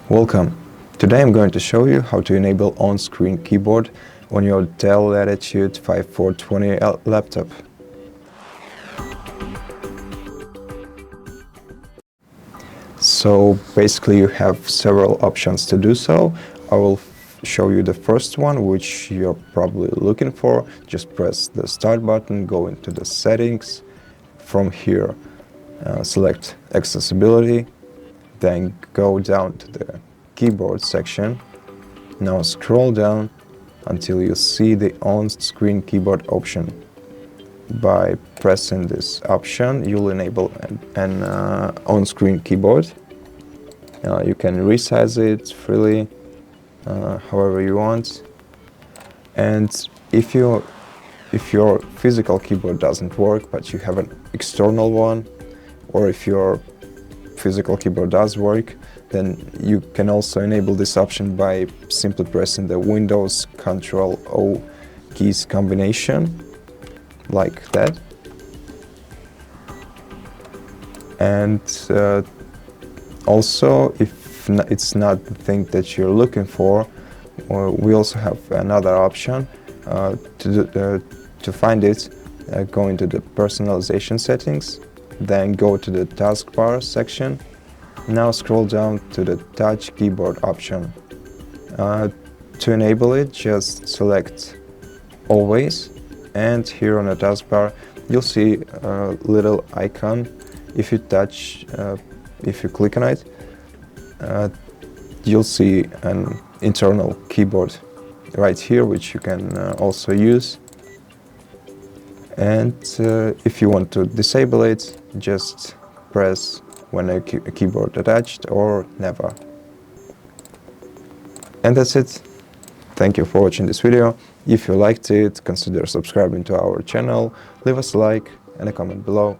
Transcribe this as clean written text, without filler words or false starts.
Welcome! Today I'm going to show you how to enable on-screen keyboard on your DELL Latitude 5420 laptop. So basically you have several options to do so. I will show you the first one, which you're probably looking for. Just press the start button, go into the settings. From here select accessibility, then go down to the keyboard section. Now scroll down until you see the on-screen keyboard option. By pressing this option, you'll enable an on-screen keyboard. You can resize it freely, however you want. And if your physical keyboard doesn't work, but you have an external one, or if your physical keyboard does work, then you can also enable this option by simply pressing the Windows Ctrl O keys combination, like that. And also, if it's not the thing that you're looking for, we also have another option. To find it, go into the personalization settings, then go to the Taskbar section. Now scroll down to the touch keyboard option. To enable it, just select always, and here on the taskbar you'll see a little icon. If you click on it, you'll see an internal keyboard right here, which you can also use. And if you want to disable it, just press when a keyboard attached or never. And that's it. Thank you for watching this video. If you liked it, consider subscribing to our channel, leave us a like and a comment below.